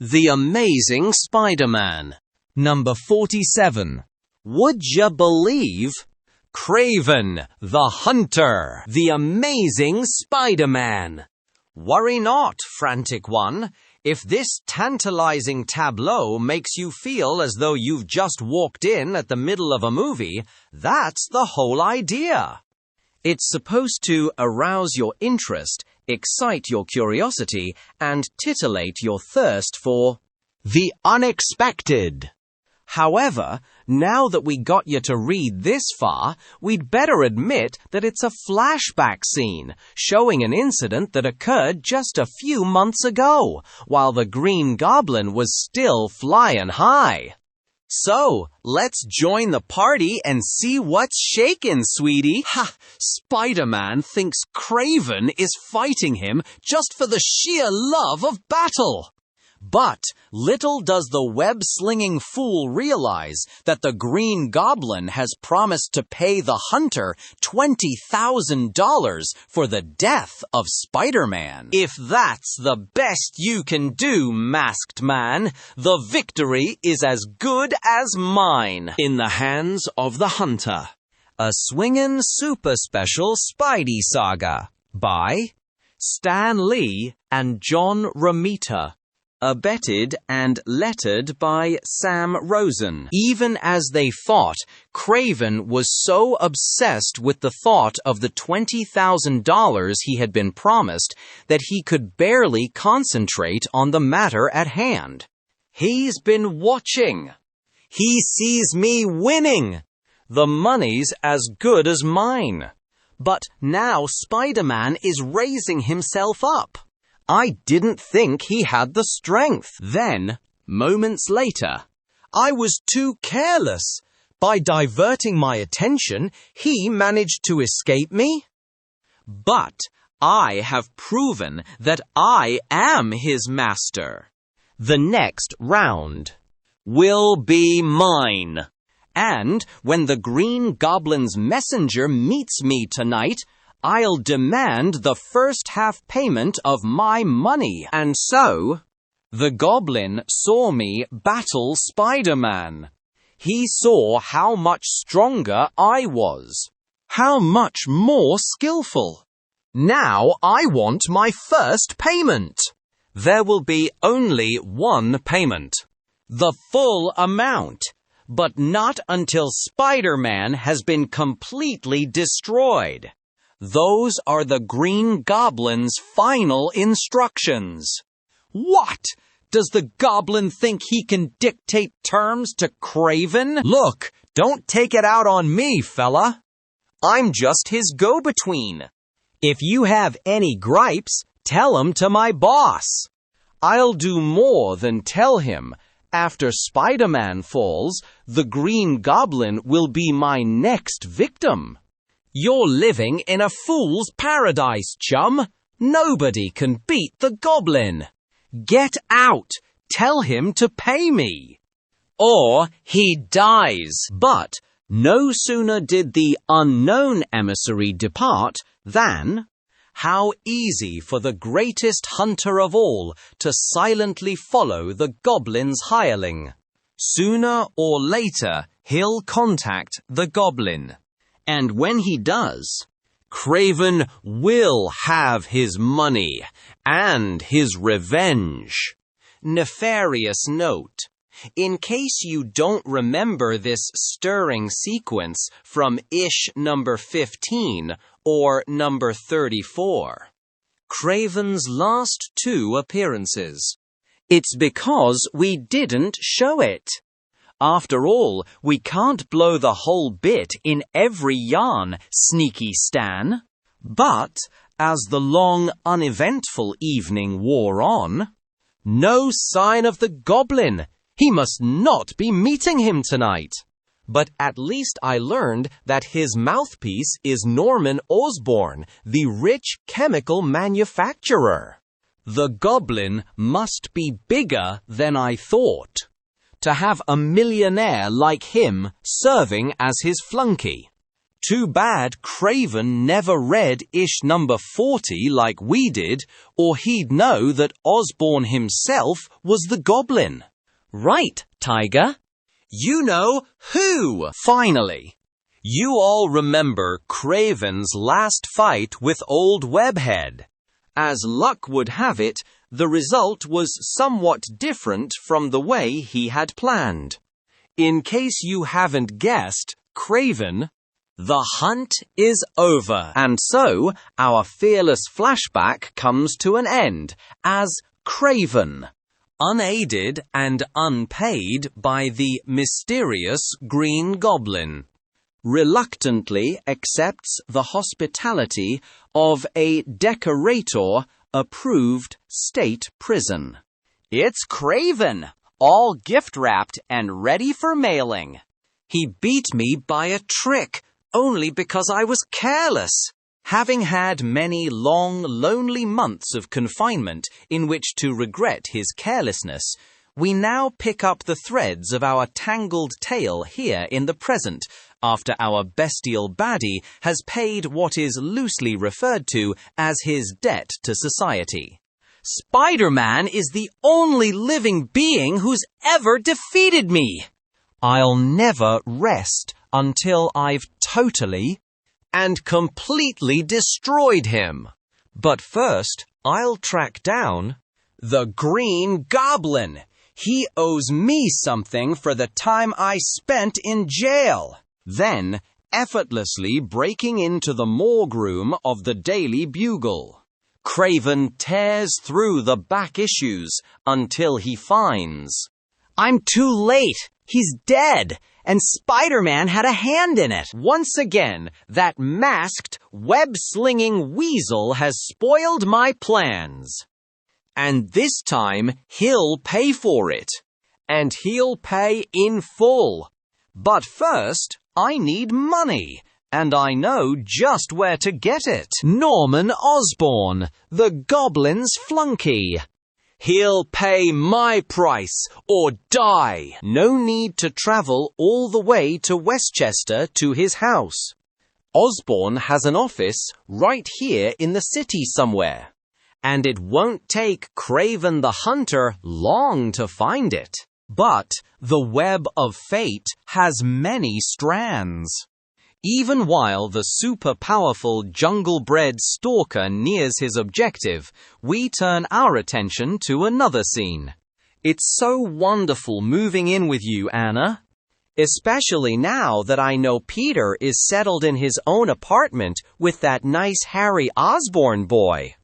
The Amazing Spider-Man. Number 47. Would ya believe? Kraven, the Hunter, the Amazing Spider-Man. Worry not, frantic one. If this tantalizing tableau makes you feel as though you've just walked in at the middle of a movie, that's the whole idea. It's supposed to arouse your interest, excite your curiosity, and titillate your thirst for the unexpected. However, now that we got you to read this far, we'd better admit that it's a flashback scene showing an incident that occurred just a few months ago, while the Green Goblin was still flying high. So, let's join the party and see what's shakin', sweetie. Ha! Spider-Man thinks Kraven is fighting him just for the sheer love of battle. But little does the web-slinging fool realize that the Green Goblin has promised to pay the Hunter $20,000 for the death of Spider-Man. If that's the best you can do, Masked Man, the victory is as good as mine. In the Hands of the Hunter. A swingin' super special Spidey saga by Stan Lee and John Romita. Abetted and lettered by Sam Rosen. Even as they fought, Kraven was so obsessed with the thought of the $20,000 he had been promised that he could barely concentrate on the matter at hand. He's been watching. He sees me winning. The money's as good as mine. But now Spider-Man is raising himself up. I didn't think he had the strength. Then, moments later, I was too careless. By diverting my attention, he managed to escape me. But I have proven that I am his master. The next round will be mine. And when the Green Goblin's messenger meets me tonight, I'll demand the first half payment of my money. And so, the Goblin saw me battle Spider-Man. He saw how much stronger I was, how much more skillful. Now I want my first payment. There will be only one payment, the full amount, but not until Spider-Man has been completely destroyed. Those are the Green Goblin's final instructions. What? Does the Goblin think he can dictate terms to Kraven? Look, don't take it out on me, fella. I'm just his go-between. If you have any gripes, tell 'em to my boss. I'll do more than tell him. After Spider-Man falls, the Green Goblin will be my next victim. You're living in a fool's paradise, chum. Nobody can beat the Goblin. Get out. Tell him to pay me. Or he dies. But no sooner did the unknown emissary depart than, how easy for the greatest hunter of all to silently follow the Goblin's hireling. Sooner or later, he'll contact the Goblin. And when he does, Kraven will have his money and his revenge. Nefarious note. In case you don't remember this stirring sequence from Ish number 15 or number 34, Kraven's last two appearances, it's because we didn't show it. After all, we can't blow the whole bit in every yarn, sneaky Stan. But, as the long, uneventful evening wore on, no sign of the Goblin. He must not be meeting him tonight. But at least I learned that his mouthpiece is Norman Osborn, the rich chemical manufacturer. The Goblin must be bigger than I thought, to have a millionaire like him serving as his flunky. Too bad Craven never read Ish number 40 like we did, or he'd know that Osborn himself was the goblin. Right, Tiger. You know who, finally. You all remember Craven's last fight with Old Webhead. As luck would have it, the result was somewhat different from the way he had planned. In case you haven't guessed, Craven, the hunt is over. And so, our fearless flashback comes to an end, as Craven, unaided and unpaid by the mysterious Green Goblin, reluctantly accepts the hospitality of a decorator-approved state prison. It's Craven, all gift-wrapped and ready for mailing. He beat me by a trick, only because I was careless. Having had many long, lonely months of confinement in which to regret his carelessness, we now pick up the threads of our tangled tale here in the present, after our bestial baddie has paid what is loosely referred to as his debt to society. Spider-Man is the only living being who's ever defeated me. I'll never rest until I've totally and completely destroyed him. But first, I'll track down the Green Goblin. He owes me something for the time I spent in jail. Then, effortlessly breaking into the morgue room of the Daily Bugle, Craven tears through the back issues until he finds, I'm too late. He's dead, and Spider-Man had a hand in it. Once again, that masked, web-slinging weasel has spoiled my plans. And this time, he'll pay for it. And he'll pay in full. But first, I need money, and I know just where to get it. Norman Osborn, the Goblin's flunky. He'll pay my price or die. No need to travel all the way to Westchester to his house. Osborn has an office right here in the city somewhere, and it won't take Craven the Hunter long to find it. But the web of fate has many strands. Even while the super-powerful jungle-bred stalker nears his objective, we turn our attention to another scene. It's so wonderful moving in with you, Anna. Especially now that I know Peter is settled in his own apartment with that nice Harry Osborn boy.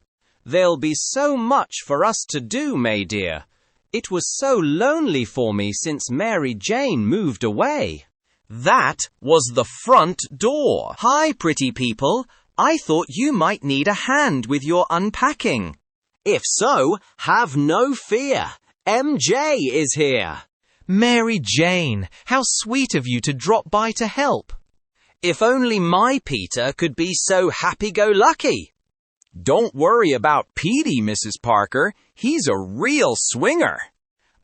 There'll be so much for us to do, May dear. It was so lonely for me since Mary Jane moved away. That was the front door. Hi, pretty people. I thought you might need a hand with your unpacking. If so, have no fear. MJ is here. Mary Jane, how sweet of you to drop by to help. If only my Peter could be so happy-go-lucky. Don't worry about Petey, Mrs. Parker. He's a real swinger.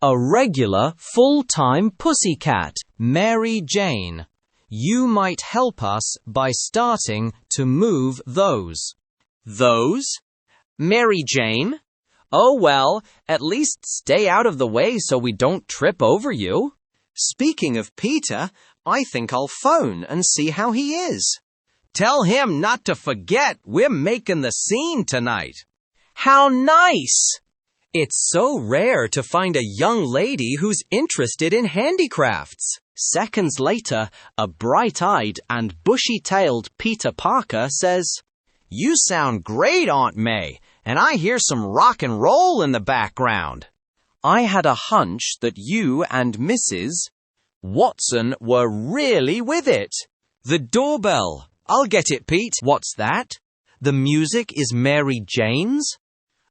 A regular, full-time pussycat, Mary Jane. You might help us by starting to move those. Those? Mary Jane? Oh well, at least stay out of the way so we don't trip over you. Speaking of Peter, I think I'll phone and see how he is. Tell him not to forget we're making the scene tonight. How nice! It's so rare to find a young lady who's interested in handicrafts. Seconds later, a bright-eyed and bushy-tailed Peter Parker says, You sound great, Aunt May, and I hear some rock and roll in the background. I had a hunch that you and Mrs. Watson were really with it. The doorbell. I'll get it, Pete. What's that? The music is Mary Jane's?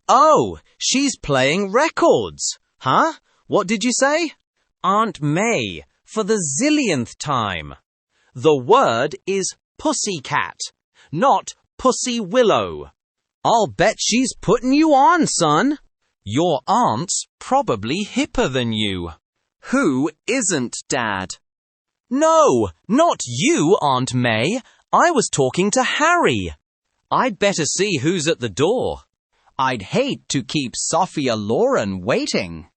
Oh, she's playing records. Huh? What did you say? Aunt May, for the zillionth time. The word is pussycat, not pussy willow. I'll bet she's putting you on, son. Your aunt's probably hipper than you. Who isn't, Dad? No, not you, Aunt May. I was talking to Harry. I'd better see who's at the door. I'd hate to keep Sophia Loren waiting.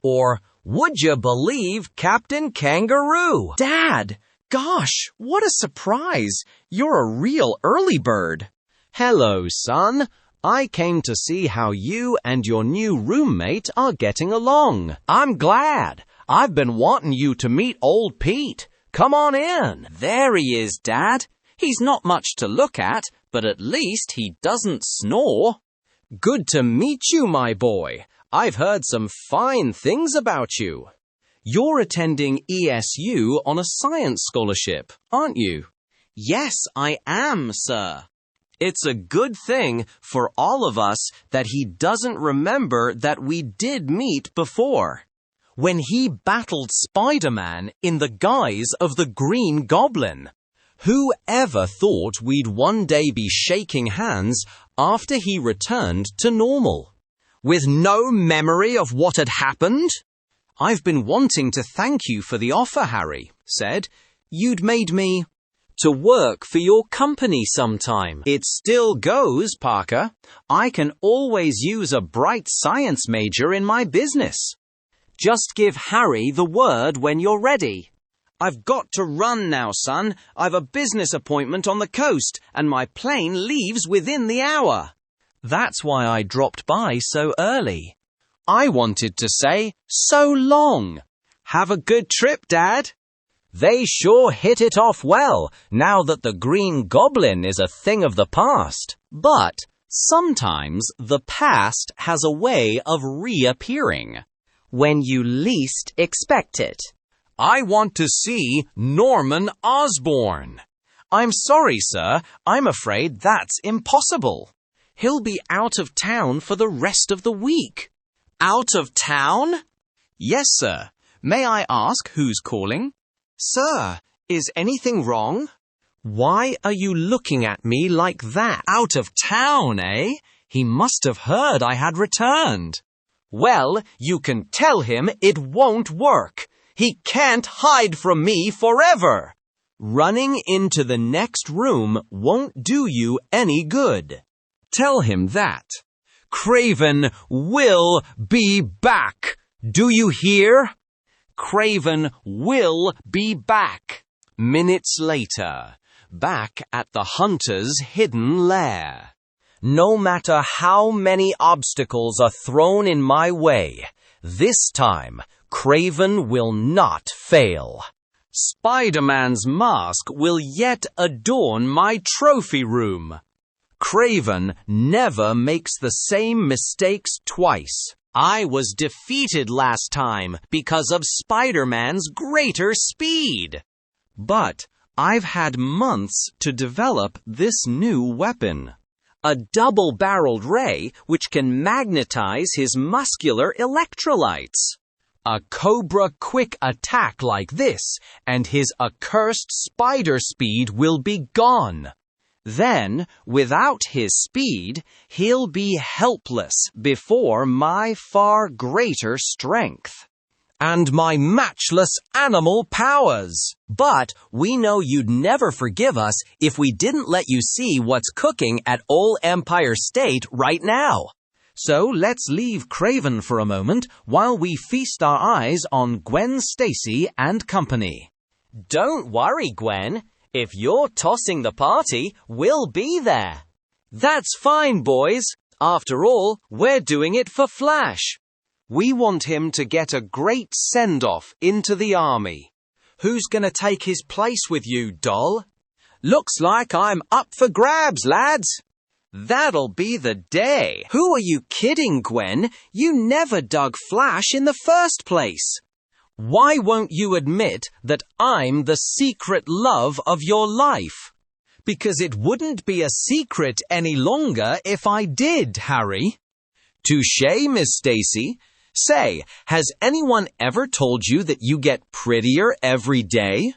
Or, would you believe Captain Kangaroo? Dad, gosh, what a surprise. You're a real early bird. Hello, son. I came to see how you and your new roommate are getting along. I'm glad. I've been wanting you to meet old Pete. Come on in. There he is, Dad. He's not much to look at, but at least he doesn't snore. Good to meet you, my boy. I've heard some fine things about you. You're attending ESU on a science scholarship, aren't you? Yes, I am, sir. It's a good thing for all of us that he doesn't remember that we did meet before. When he battled Spider-Man in the guise of the Green Goblin. Who ever thought we'd one day be shaking hands after he returned to normal? With no memory of what had happened? I've been wanting to thank you for the offer, Harry said. You'd made me to work for your company sometime. It still goes, Parker. I can always use a bright science major in my business. Just give Harry the word when you're ready. I've got to run now, son. I've a business appointment on the coast, and my plane leaves within the hour. That's why I dropped by so early. I wanted to say, so long. Have a good trip, Dad. They sure hit it off well, now that the Green Goblin is a thing of the past. But sometimes the past has a way of reappearing. When you least expect it. I want to see Norman Osborn. I'm sorry, sir. I'm afraid that's impossible. He'll be out of town for the rest of the week. Out of town? Yes, sir. May I ask who's calling? Sir, is anything wrong? Why are you looking at me like that? Out of town, eh? He must have heard I had returned. Well, you can tell him it won't work. He can't hide from me forever. Running into the next room won't do you any good. Tell him that. Kraven will be back. Do you hear? Kraven will be back. Minutes later, back at the hunter's hidden lair. No matter how many obstacles are thrown in my way, this time Kraven will not fail. Spider-Man's mask will yet adorn my trophy room. Kraven never makes the same mistakes twice. I was defeated last time because of Spider-Man's greater speed. But I've had months to develop this new weapon. A double-barreled ray which can magnetize his muscular electrolytes. A Cobra quick attack like this, and his accursed spider speed will be gone. Then, without his speed, he'll be helpless before my far greater strength. And my matchless animal powers. But we know you'd never forgive us if we didn't let you see what's cooking at Ole Empire State right now. So let's leave Kraven for a moment while we feast our eyes on Gwen Stacy and company. Don't worry, Gwen. If you're tossing the party, we'll be there. That's fine, boys. After all, we're doing it for Flash. We want him to get a great send-off into the army. Who's gonna take his place with you, doll? Looks like I'm up for grabs, lads. That'll be the day. Who are you kidding, Gwen? You never dug Flash in the first place. Why won't you admit that I'm the secret love of your life? Because it wouldn't be a secret any longer if I did, Harry. Touché, Miss Stacy. Say, has anyone ever told you that you get prettier every day?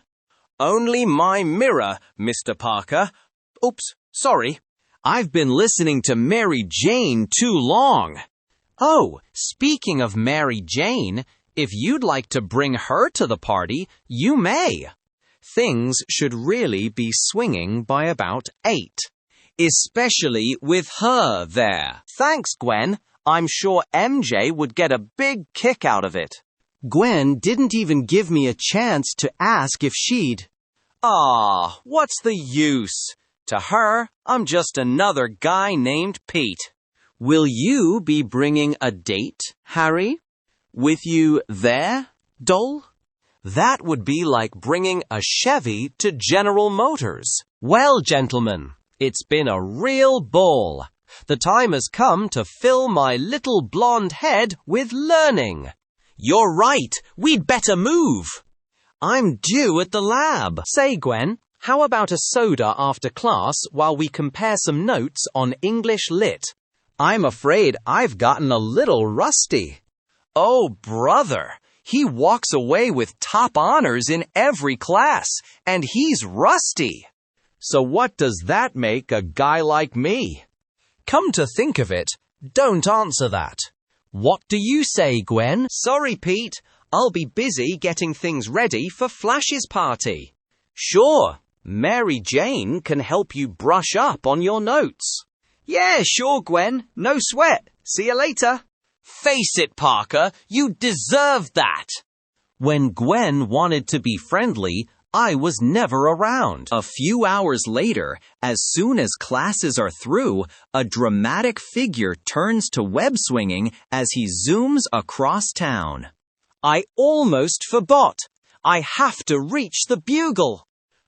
Only my mirror, Mr. Parker. Oops, sorry. I've been listening to Mary Jane too long. Oh, speaking of Mary Jane, if you'd like to bring her to the party, you may. Things should really be swinging by about 8. Especially with her there. Thanks, Gwen. I'm sure MJ would get a big kick out of it. Gwen didn't even give me a chance to ask if she'd. Ah, what's the use? To her, I'm just another guy named Pete. Will you be bringing a date, Harry? With you there, doll? That would be like bringing a Chevy to General Motors. Well, gentlemen, it's been a real ball. The time has come to fill my little blonde head with learning. You're right. We'd better move. I'm due at the lab. Say, Gwen, how about a soda after class while we compare some notes on English Lit? I'm afraid I've gotten a little rusty. Oh, brother. He walks away with top honors in every class, and he's rusty. So what does that make a guy like me? Come to think of it, don't answer that. What do you say, Gwen? Sorry, Pete. I'll be busy getting things ready for Flash's party. Sure, Mary Jane can help you brush up on your notes. Yeah, sure, Gwen. No sweat. See you later. Face it, Parker. You deserve that. When Gwen wanted to be friendly, I was never around. A few hours later, as soon as classes are through, a dramatic figure turns to web swinging as he zooms across town. I almost forgot. I have to reach the bugle.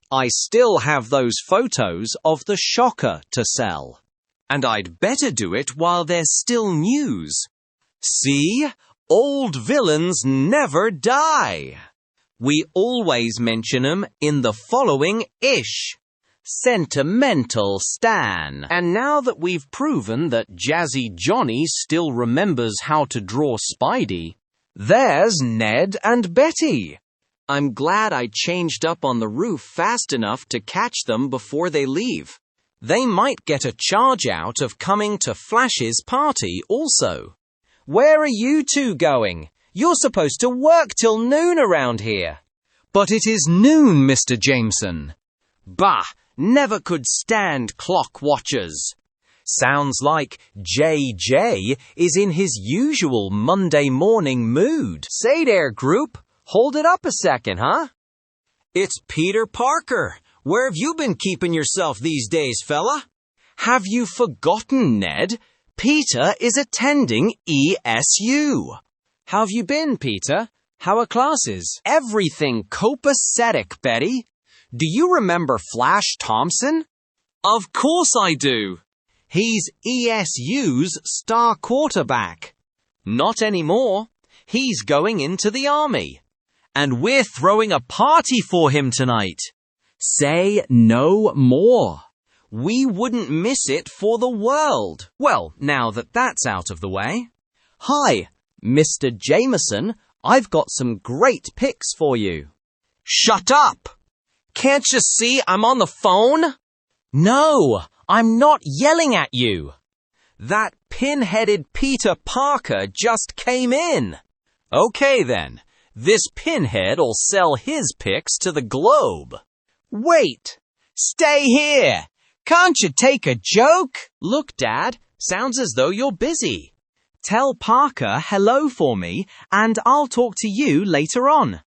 I still have those photos of the shocker to sell. And I'd better do it while there's still news. See? Old villains never die. We always mention 'em in the following ish. Sentimental Stan. And now that we've proven that Jazzy Johnny still remembers how to draw Spidey, there's Ned and Betty. I'm glad I changed up on the roof fast enough to catch them before they leave. They might get a charge out of coming to Flash's party also. Where are you two going? You're supposed to work till noon around here. But it is noon, Mr. Jameson. Bah, never could stand clock watchers. Sounds like JJ is in his usual Monday morning mood. Say there, group, hold it up a second, huh? It's Peter Parker. Where have you been keeping yourself these days, fella? Have you forgotten, Ned? Peter is attending ESU. How have you been, Peter? How are classes? Everything copacetic, Betty. Do you remember Flash Thompson? Of course I do. He's ESU's star quarterback. Not anymore. He's going into the army. And we're throwing a party for him tonight. Say no more. We wouldn't miss it for the world. Well, now that that's out of the way. Hi, Mr. Jameson. I've got some great pics for you. Shut up! Can't you see I'm on the phone? No, I'm not yelling at you. That pin-headed Peter Parker just came in. Okay then, this pinhead'll sell his pics to the Globe. Wait, stay here. Can't you take a joke? Look, Dad, sounds as though you're busy. Tell Parker hello for me, and I'll talk to you later on.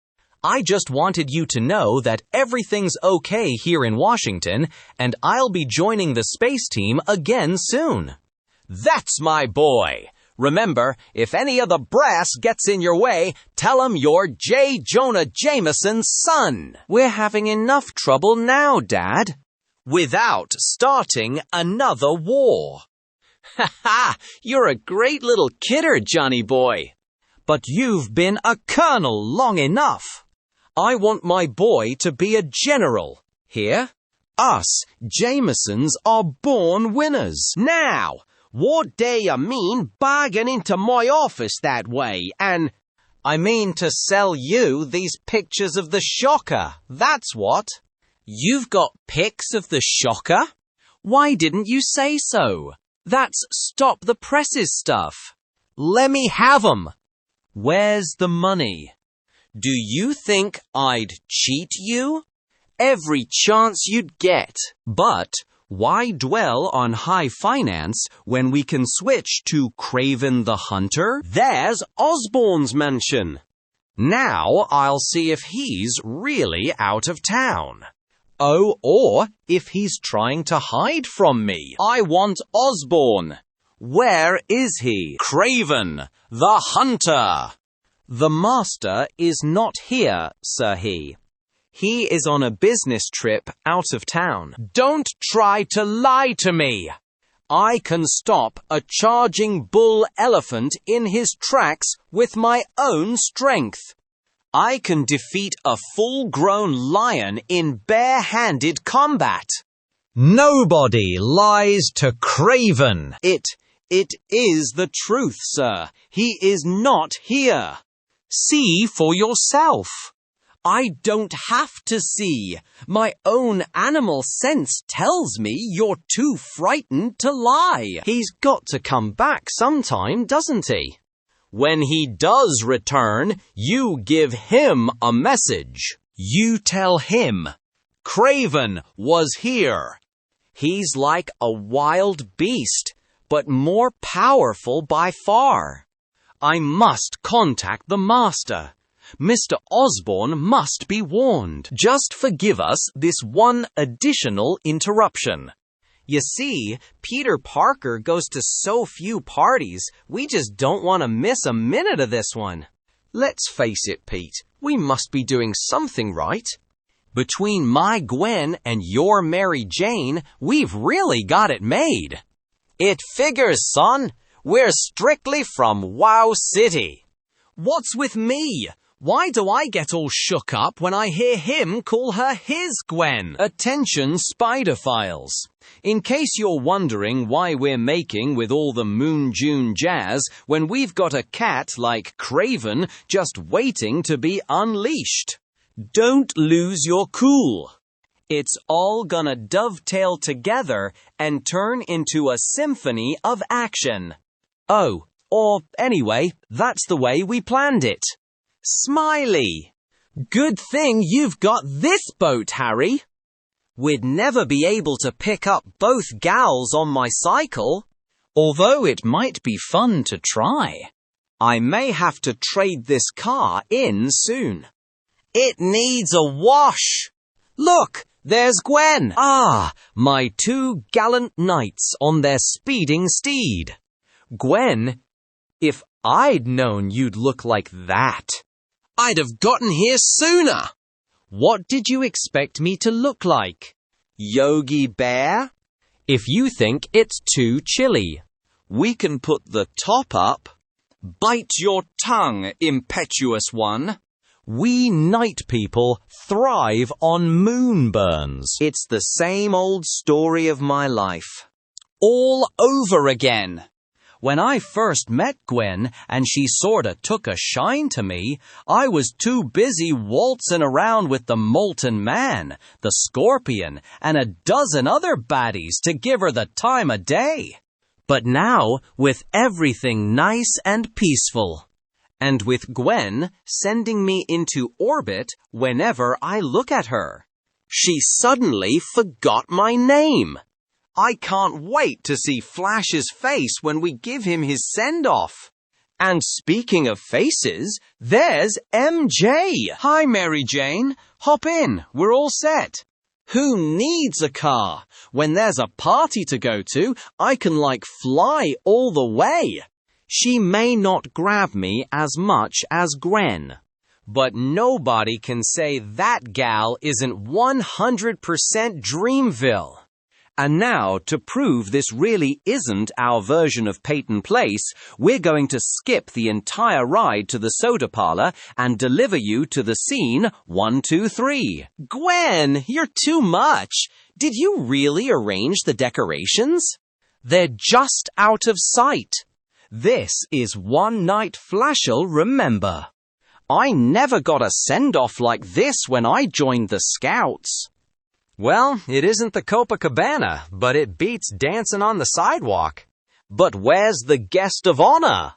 I just wanted you to know that everything's okay here in Washington, and I'll be joining the space team again soon. That's my boy. Remember, if any of the brass gets in your way, tell 'em you're J. Jonah Jameson's son. We're having enough trouble now, Dad. Without starting another war. Ha ha! You're a great little kidder, Johnny boy. But you've been a colonel long enough. I want my boy to be a general. Here, us Jamesons are born winners. Now, what do you mean barging into my office that way and... I mean to sell you these pictures of the shocker, that's what. You've got pics of the shocker? Why didn't you say so? That's Stop the Presses stuff. Let me have 'em. Where's the money? Do you think I'd cheat you? every chance you'd get. But why dwell on high finance when we can switch to Craven the Hunter? There's Osborn's mansion. Now I'll see if he's really out of town. Oh, or if he's trying to hide from me. I want Osborn. Where is he? Craven the Hunter. The master is not here, Sir He. He is on a business trip out of town. Don't try to lie to me. I can stop a charging bull elephant in his tracks with my own strength. I can defeat a full-grown lion in bare-handed combat. Nobody lies to Craven. It is the truth, sir. He is not here. See for yourself. I don't have to see. My own animal sense tells me you're too frightened to lie. He's got to come back sometime, doesn't he? When he does return, you give him a message. You tell him. Craven was here. He's like a wild beast, but more powerful by far. I must contact the master. Mr. Osborn must be warned. Just forgive us this one additional interruption. You see, Peter Parker goes to so few parties, we just don't want to miss a minute of this one. Let's face it, Pete, we must be doing something right. Between my Gwen and your Mary Jane, we've really got it made. It figures, son. We're strictly from Wow City. What's with me? Why do I get all shook up when I hear him call her his Gwen? Attention, Spider-Files. In case you're wondering why we're making with all the Moon June jazz when we've got a cat like Craven just waiting to be unleashed. Don't lose your cool. It's all gonna dovetail together and turn into a symphony of action. Oh, or anyway, that's the way we planned it. Smiley! Good thing you've got this boat, Harry. We'd never be able to pick up both gals on my cycle. Although it might be fun to try. I may have to trade this car in soon. It needs a wash. Look, there's Gwen. Ah, my two gallant knights on their speeding steed. Gwen, if I'd known you'd look like that, I'd have gotten here sooner. What did you expect me to look like? Yogi Bear? If you think it's too chilly, we can put the top up. Bite your tongue, impetuous one. We night people thrive on moonburns. It's the same old story of my life. All over again. When I first met Gwen and she sorta took a shine to me, I was too busy waltzing around with the Molten Man, the Scorpion, and a dozen other baddies to give her the time of day. But now, with everything nice and peaceful, and with Gwen sending me into orbit whenever I look at her, she suddenly forgot my name. I can't wait to see Flash's face when we give him his send-off. And speaking of faces, there's MJ. Hi, Mary Jane. Hop in. We're all set. Who needs a car? When there's a party to go to, I can fly all the way. She may not grab me as much as Gwen, but nobody can say that gal isn't 100% Dreamville. And now, to prove this really isn't our version of Peyton Place, we're going to skip the entire ride to the soda parlor and deliver you to the scene 1, 2, 3. Gwen, you're too much. Did you really arrange the decorations? They're just out of sight. This is one night Flash'll remember. I never got a send-off like this when I joined the Scouts. Well, it isn't the Copacabana, but it beats dancing on the sidewalk. But where's the guest of honor?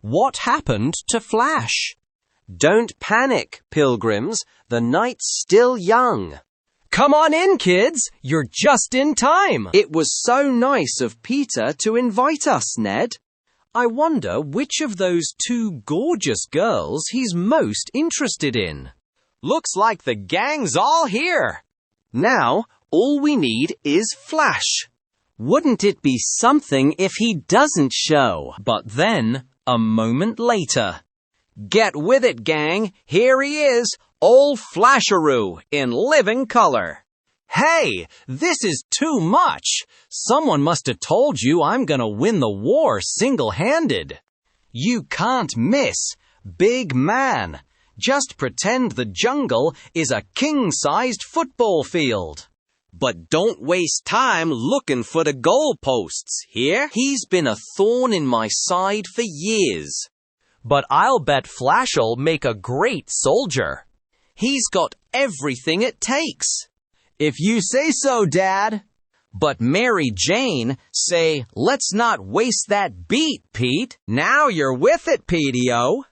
What happened to Flash? Don't panic, pilgrims. The night's still young. Come on in, kids. You're just in time. It was so nice of Peter to invite us, Ned. I wonder which of those two gorgeous girls he's most interested in. Looks like the gang's all here. Now, all we need is Flash. Wouldn't it be something if he doesn't show? But then, a moment later. Get with it, gang. Here he is, old Flasharoo, in living color. Hey, this is too much. Someone must have told you I'm gonna win the war single-handed. You can't miss. Big man. Just pretend the jungle is a king-sized football field. But don't waste time looking for the goalposts, here? He's been a thorn in my side for years. But I'll bet Flash'll make a great soldier. He's got everything it takes. If you say so, Dad. But Mary Jane say, let's not waste that beat, Pete. Now you're with it, Petey-O.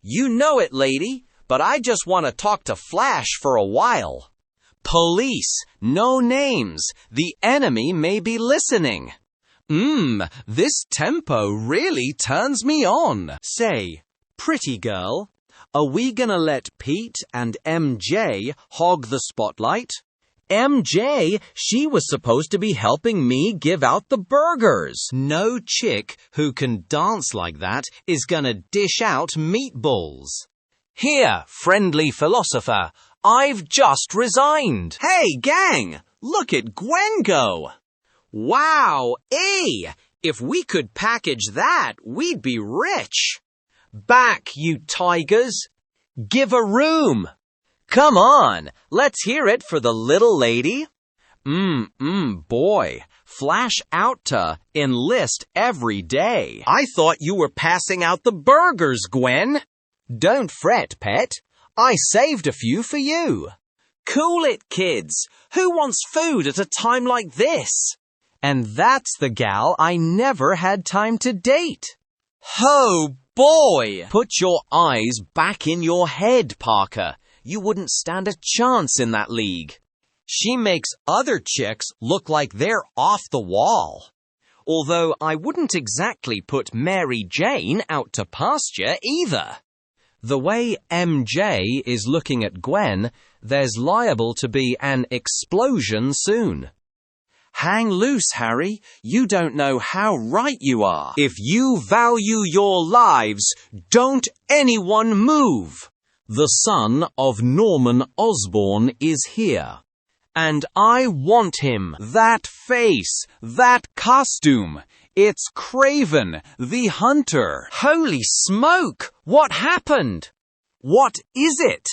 You know it, lady, but I just want to talk to Flash for a while. Police, no names. The enemy may be listening. This tempo really turns me on. Say, pretty girl, are we gonna let Pete and MJ hog the spotlight? MJ, she was supposed to be helping me give out the burgers. No chick who can dance like that is gonna dish out meatballs. Here, friendly philosopher, I've just resigned. Hey, gang, look at Gwen go. Wow, if we could package that, we'd be rich. Back, you tigers. Give a room. Come on, let's hear it for the little lady. Boy, Flash out to enlist every day. I thought you were passing out the burgers, Gwen. Don't fret, pet. I saved a few for you. Cool it, kids. Who wants food at a time like this? And that's the gal I never had time to date. Oh, boy! Put your eyes back in your head, Parker. You wouldn't stand a chance in that league. She makes other chicks look like they're off the wall. Although I wouldn't exactly put Mary Jane out to pasture either. The way MJ is looking at Gwen, there's liable to be an explosion soon. Hang loose, Harry. You don't know how right you are. If you value your lives, don't anyone move. The son of Norman Osborn is here. And I want him. That face, that costume. It's Kraven, the hunter. Holy smoke! What happened? What is it?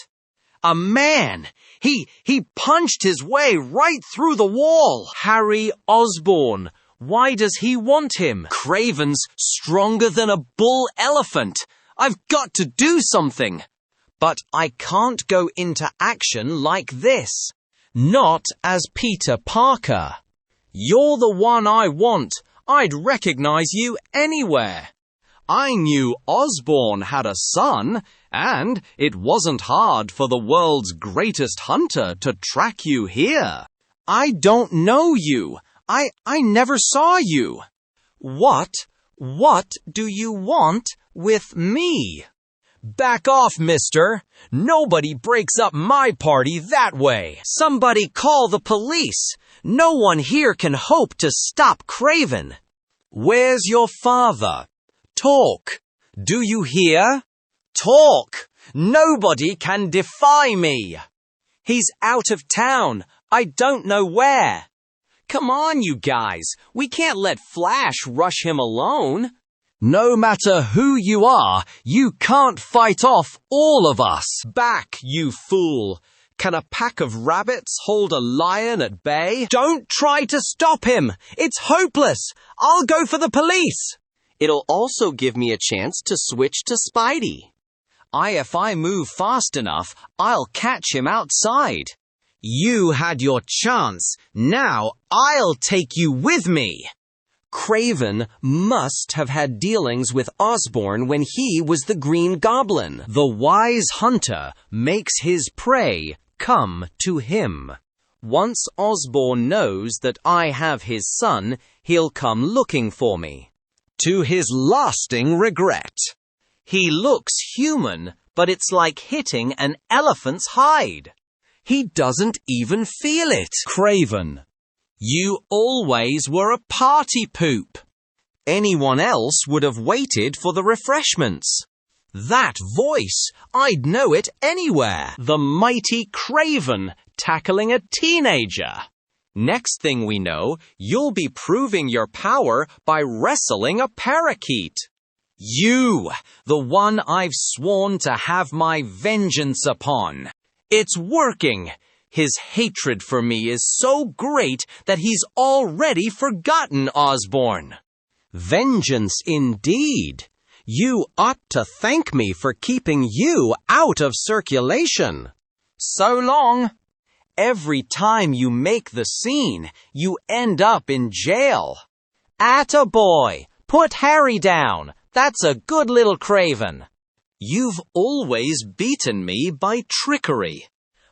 A man. He punched his way right through the wall. Harry Osborn. Why does he want him? Kraven's stronger than a bull elephant. I've got to do something. But I can't go into action like this. Not as Peter Parker. You're the one I want. I'd recognize you anywhere. I knew Osborn had a son, and it wasn't hard for the world's greatest hunter to track you here. I don't know you. I never saw you. What do you want with me? Back off, mister. Nobody breaks up my party that way. Somebody call the police. No one here can hope to stop Kraven. Where's your father? Talk. Do you hear? Talk. Nobody can defy me. He's out of town. I don't know where. Come on, you guys. We can't let Flash rush him alone. No matter who you are, you can't fight off all of us. Back, you fool. Can a pack of rabbits hold a lion at bay? Don't try to stop him. It's hopeless. I'll go for the police. It'll also give me a chance to switch to Spidey. If I move fast enough, I'll catch him outside. You had your chance. Now I'll take you with me. Kraven must have had dealings with Osborn when he was the Green Goblin. The wise hunter makes his prey come to him. Once Osborn knows that I have his son, he'll come looking for me. To his lasting regret. He looks human, but it's like hitting an elephant's hide. He doesn't even feel it. Craven, you always were a party poop. Anyone else would have waited for the refreshments. That voice, I'd know it anywhere. The mighty Craven tackling a teenager. Next thing we know, you'll be proving your power by wrestling a parakeet. You, the one I've sworn to have my vengeance upon. It's working. His hatred for me is so great that he's already forgotten Osborn. Vengeance indeed. You ought to thank me for keeping you out of circulation. So long. Every time you make the scene, you end up in jail. Attaboy! Put Harry down. That's a good little Craven. You've always beaten me by trickery.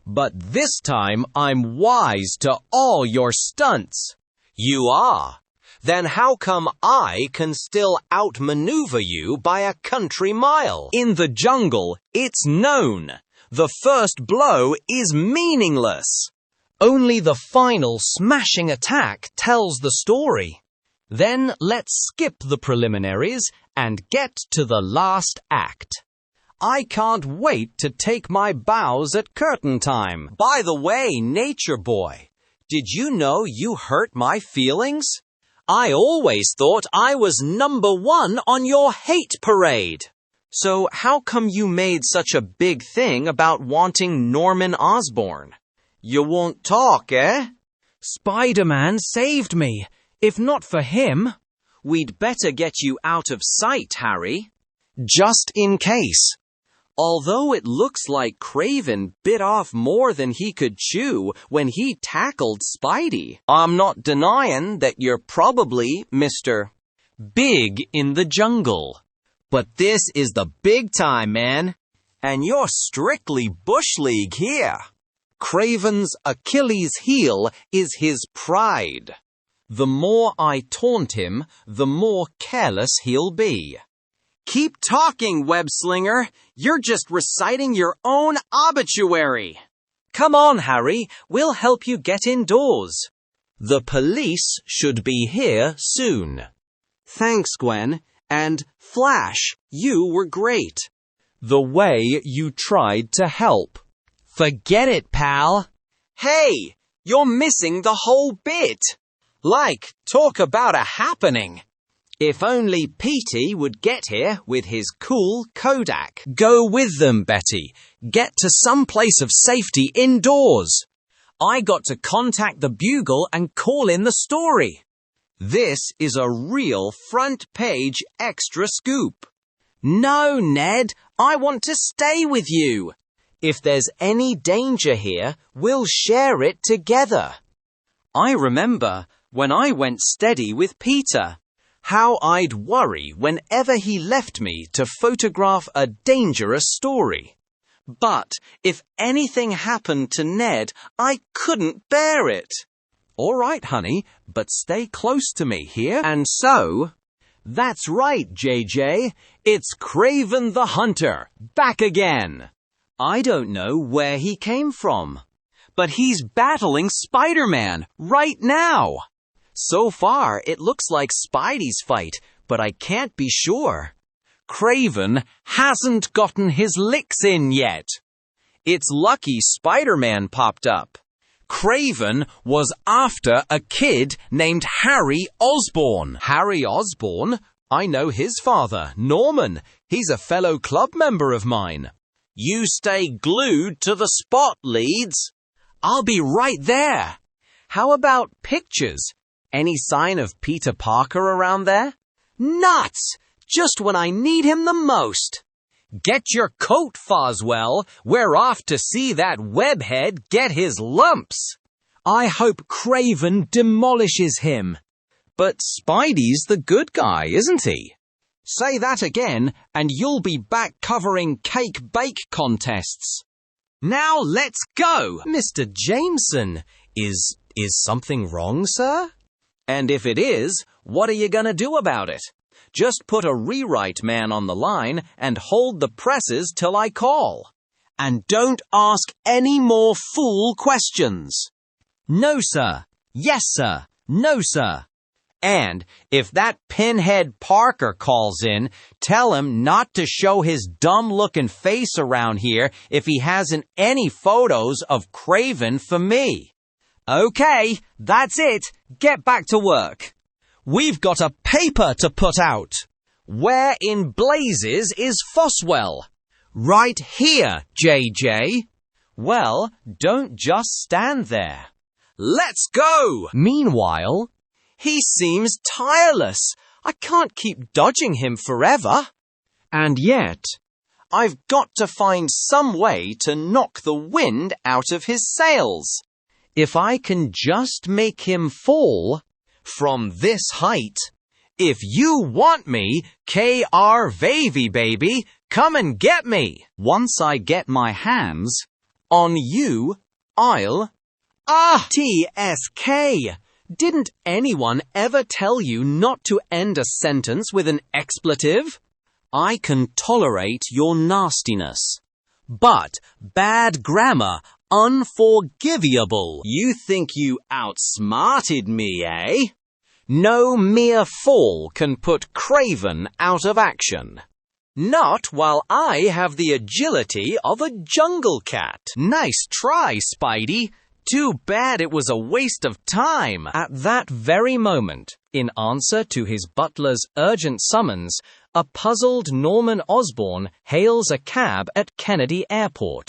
But this time I'm wise to all your stunts. You are. Then how come I can still outmaneuver you by a country mile? In the jungle, it's known. The first blow is meaningless. Only the final smashing attack tells the story. Then let's skip the preliminaries and get to the last act. I can't wait to take my bows at curtain time. By the way, Nature Boy, did you know you hurt my feelings? I always thought I was #1 on your hate parade. So how come you made such a big thing about wanting Norman Osborn? You won't talk, eh? Spider-Man saved me. If not for him... We'd better get you out of sight, Harry. Just in case. Although it looks like Craven bit off more than he could chew when he tackled Spidey, I'm not denying that you're probably Mr. Big in the jungle. But this is the big time, man. And you're strictly Bush League here. Craven's Achilles heel is his pride. The more I taunt him, the more careless he'll be. Keep talking, web-slinger. You're just reciting your own obituary. Come on, Harry. We'll help you get indoors. The police should be here soon. Thanks, Gwen. And Flash, you were great. The way you tried to help. Forget it, pal. Hey, you're missing the whole bit. Like, talk about a happening. If only Petey would get here with his cool Kodak. Go with them, Betty. Get to some place of safety indoors. I got to contact the Bugle and call in the story. This is a real front page extra scoop. No, Ned, I want to stay with you. If there's any danger here, we'll share it together. I remember when I went steady with Peter, how I'd worry whenever he left me to photograph a dangerous story. But if anything happened to Ned, I couldn't bear it. All right, honey, but stay close to me here. And so... That's right, JJ. It's Craven the Hunter, back again. I don't know where he came from, but he's battling Spider-Man right now. So far, it looks like Spidey's fight, but I can't be sure. Craven hasn't gotten his licks in yet. It's lucky Spider-Man popped up. Craven was after a kid named Harry Osborn. Harry Osborn? I know his father, Norman. He's a fellow club member of mine. You stay glued to the spot, Leeds. I'll be right there. How about pictures? Any sign of Peter Parker around there? Nuts! Just when I need him the most. Get your coat, Foswell. We're off to see that webhead get his lumps. I hope Craven demolishes him. But Spidey's the good guy, isn't he? Say that again, and you'll be back covering cake-bake contests. Now let's go! Mr. Jameson, Is something wrong, sir? And if it is, what are you gonna do about it? Just put a rewrite man on the line and hold the presses till I call. And don't ask any more fool questions. No, sir. Yes, sir. No, sir. And if that pinhead Parker calls in, tell him not to show his dumb-looking face around here if he hasn't any photos of Craven for me. Okay, that's it. Get back to work. We've got a paper to put out. Where in blazes is Foswell? Right here, JJ. Well, don't just stand there. Let's go! Meanwhile, he seems tireless. I can't keep dodging him forever. And yet, I've got to find some way to knock the wind out of his sails. If I can just make him fall from this height. If you want me, K.R. Vavy baby, come and get me. Once I get my hands on you, I'll... TSK! Didn't anyone ever tell you not to end a sentence with an expletive? I can tolerate your nastiness. But bad grammar, unforgivable. You think you outsmarted me, eh? No mere fool can put Craven out of action. Not while I have the agility of a jungle cat. Nice try, Spidey. Too bad it was a waste of time. At that very moment, in answer to his butler's urgent summons, a puzzled Norman Osborn hails a cab at Kennedy Airport.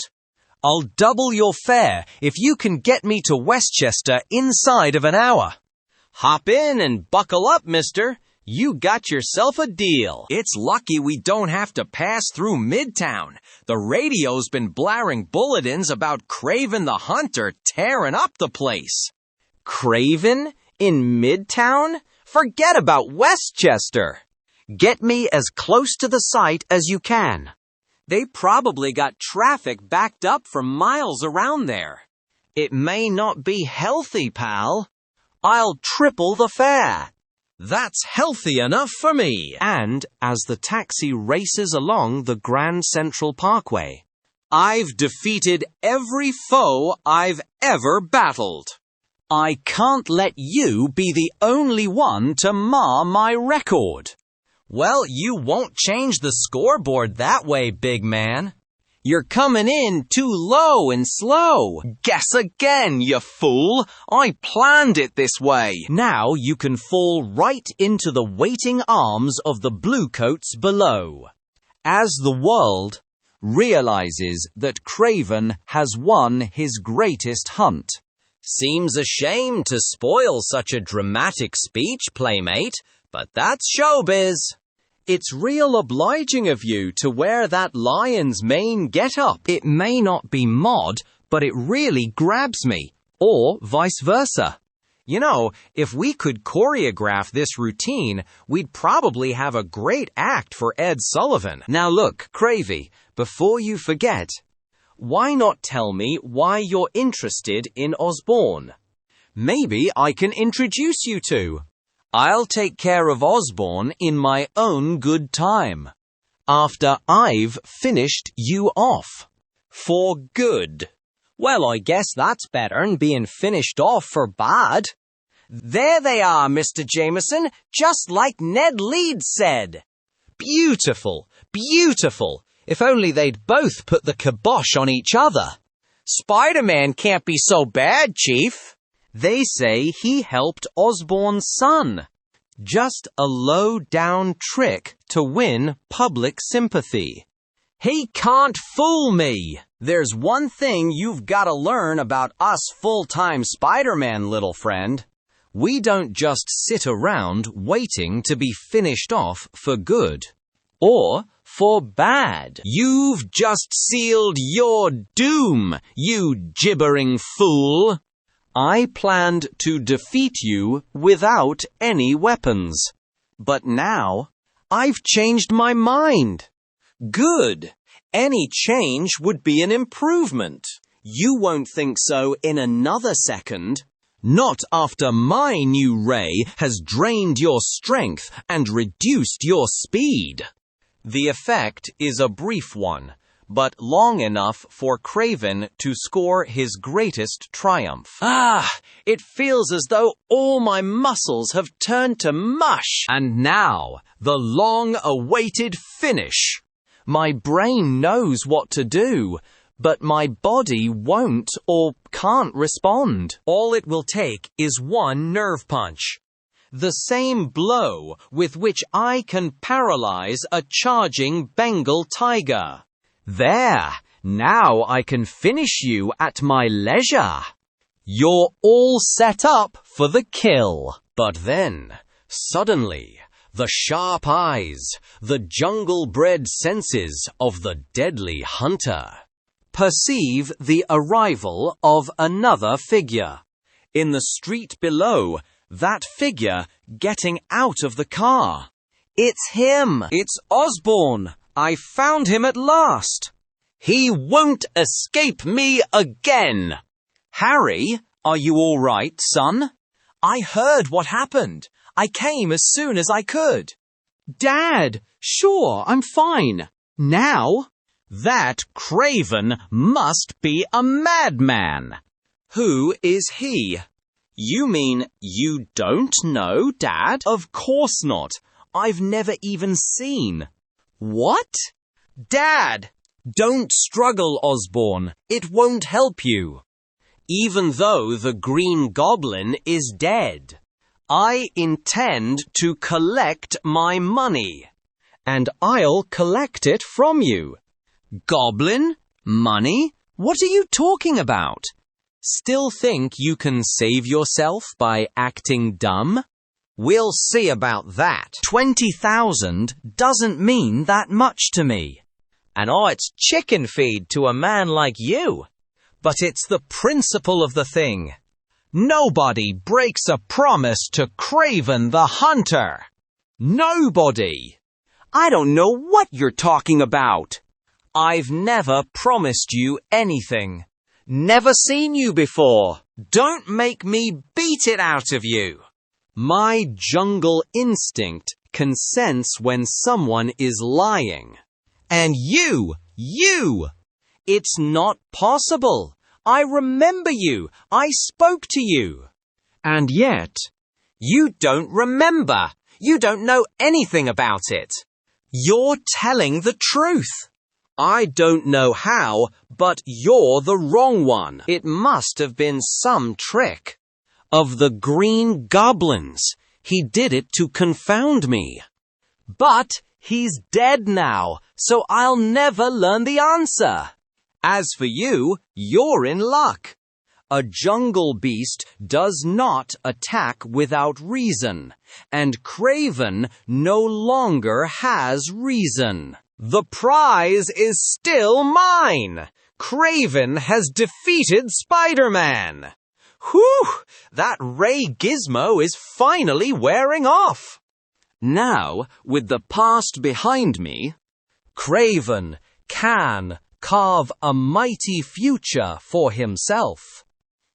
I'll double your fare if you can get me to Westchester inside of an hour. Hop in and buckle up, mister. You got yourself a deal. It's lucky we don't have to pass through Midtown. The radio's been blaring bulletins about Craven the Hunter tearing up the place. Craven? In Midtown? Forget about Westchester. Get me as close to the site as you can. They probably got traffic backed up for miles around there. It may not be healthy, pal. I'll triple the fare. That's healthy enough for me. And as the taxi races along the Grand Central Parkway, I've defeated every foe I've ever battled. I can't let you be the only one to mar my record. Well, you won't change the scoreboard that way, big man. You're coming in too low and slow. Guess again, you fool. I planned it this way. Now you can fall right into the waiting arms of the bluecoats below. As the world realizes that Craven has won his greatest hunt. Seems a shame to spoil such a dramatic speech, playmate, but that's showbiz. It's real obliging of you to wear that lion's mane get-up. It may not be mod, but it really grabs me. Or vice versa. You know, if we could choreograph this routine, we'd probably have a great act for Ed Sullivan. Now look, Cravey, before you forget, why not tell me why you're interested in Osborn? Maybe I can introduce you to. I'll take care of Osborn in my own good time. After I've finished you off. For good. Well, I guess that's better'n being finished off for bad. There they are, Mr. Jameson, just like Ned Leeds said. Beautiful, beautiful. If only they'd both put the kibosh on each other. Spider-Man can't be so bad, Chief. They say he helped Osborn's son. Just a low-down trick to win public sympathy. He can't fool me. There's one thing you've got to learn about us full-time Spider-Man, little friend. We don't just sit around waiting to be finished off for good. Or for bad. You've just sealed your doom, you gibbering fool. I planned to defeat you without any weapons. But now, I've changed my mind. Good. Any change would be an improvement. You won't think so in another second. Not after my new ray has drained your strength and reduced your speed. The effect is a brief one, but long enough for Craven to score his greatest triumph. It feels as though all my muscles have turned to mush. And now, the long-awaited finish. My brain knows what to do, but my body won't or can't respond. All it will take is one nerve punch. The same blow with which I can paralyze a charging Bengal tiger. There, now I can finish you at my leisure. You're all set up for the kill. But then, suddenly, the sharp eyes, the jungle-bred senses of the deadly hunter perceive the arrival of another figure. In the street below, that figure getting out of the car. It's him! It's Osborn! I found him at last! He won't escape me again! Harry, are you all right, son? I heard what happened. I came as soon as I could. Dad, sure, I'm fine. Now? That Craven must be a madman. Who is he? You mean you don't know, Dad? Of course not. I've never even seen. What? Dad! Don't struggle, Osborn. It won't help you. Even though the Green Goblin is dead, I intend to collect my money. And I'll collect it from you. Goblin? Money? What are you talking about? Still think you can save yourself by acting dumb? We'll see about that. 20,000 doesn't mean that much to me. And it's chicken feed to a man like you. But it's the principle of the thing. Nobody breaks a promise to Craven the Hunter. Nobody. I don't know what you're talking about. I've never promised you anything. Never seen you before. Don't make me beat it out of you. My jungle instinct can sense when someone is lying. And you! It's not possible. I remember you. I spoke to you. And yet, you don't remember. You don't know anything about it. You're telling the truth. I don't know how, but you're the wrong one. It must have been some trick of the Green Goblins. He did it to confound me. But he's dead now, so I'll never learn the answer. As for you, you're in luck. A jungle beast does not attack without reason, and Craven no longer has reason. The prize is still mine. Craven has defeated Spider-Man. Whew! That ray gizmo is finally wearing off. Now, with the past behind me, Craven can carve a mighty future for himself.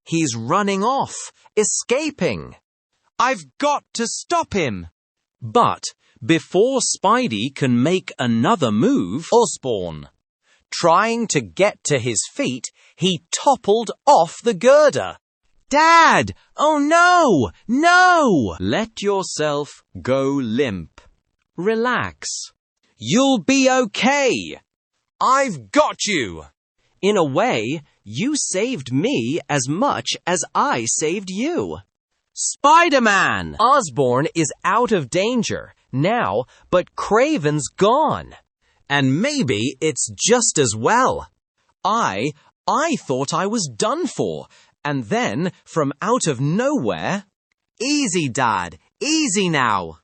He's running off, escaping. I've got to stop him. But before Spidey can make another move, Osborn, trying to get to his feet, he toppled off the girder. Dad! Oh no! No! Let yourself go limp. Relax. You'll be okay. I've got you. In a way, you saved me as much as I saved you. Spider-Man! Osborn is out of danger now, but Craven's gone. And maybe it's just as well. I thought I was done for, and then, from out of nowhere... Easy, Dad. Easy now.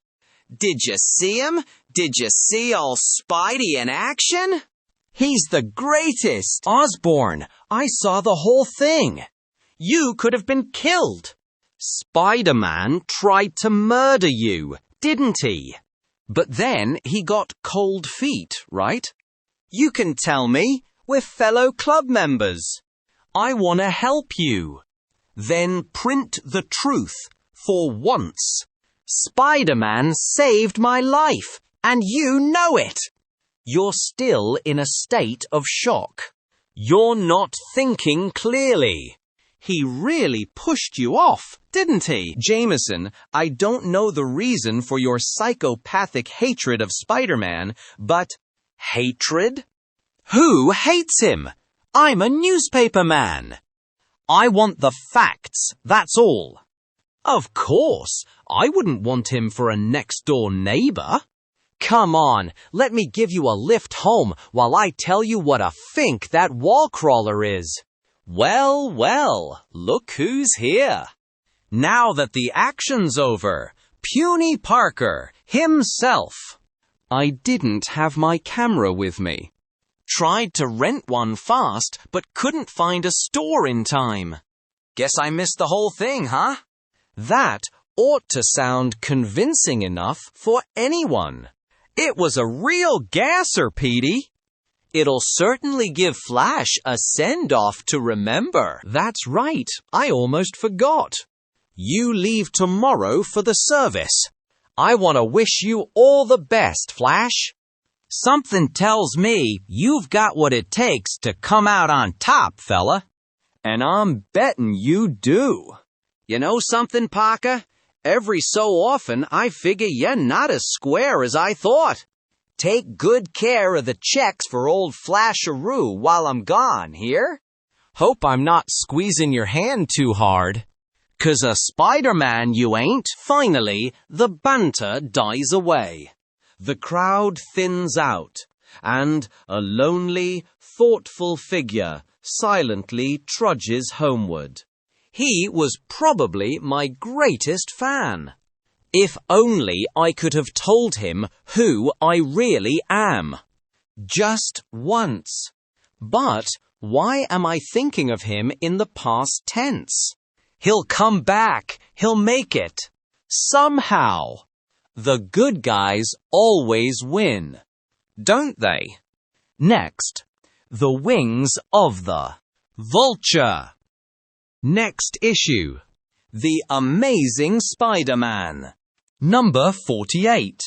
Did you see him? Did you see old Spidey in action? He's the greatest. Osborn, I saw the whole thing. You could have been killed. Spider-Man tried to murder you, didn't he? But then he got cold feet, right? You can tell me. We're fellow club members. I want to help you. Then print the truth for once. Spider-Man saved my life, and you know it. You're still in a state of shock. You're not thinking clearly. He really pushed you off, didn't he? Jameson, I don't know the reason for your psychopathic hatred of Spider-Man, but... Hatred? Who hates him? I'm a newspaper man. I want the facts, that's all. Of course, I wouldn't want him for a next-door neighbor. Come on, let me give you a lift home while I tell you what a fink that wall crawler is. Well, well, look who's here. Now that the action's over, Puny Parker himself. I didn't have my camera with me. Tried to rent one fast, but couldn't find a store in time. Guess I missed the whole thing, huh? That ought to sound convincing enough for anyone. It was a real gasser, Petey. It'll certainly give Flash a send-off to remember. That's right, I almost forgot. You leave tomorrow for the service. I want to wish you all the best, Flash. Something tells me you've got what it takes to come out on top, fella. And I'm betting you do. You know something, Parker? Every so often I figure you're not as square as I thought. Take good care of the checks for old Flasharoo while I'm gone, hear? Hope I'm not squeezing your hand too hard. 'Cause a Spider-Man you ain't. Finally, the banter dies away. The crowd thins out, and a lonely, thoughtful figure silently trudges homeward. He was probably my greatest fan. If only I could have told him who I really am. Just once. But why am I thinking of him in the past tense? He'll come back. He'll make it. Somehow. The good guys always win, don't they? Next, the wings of the Vulture. Next issue, The Amazing Spider-Man. Number 48.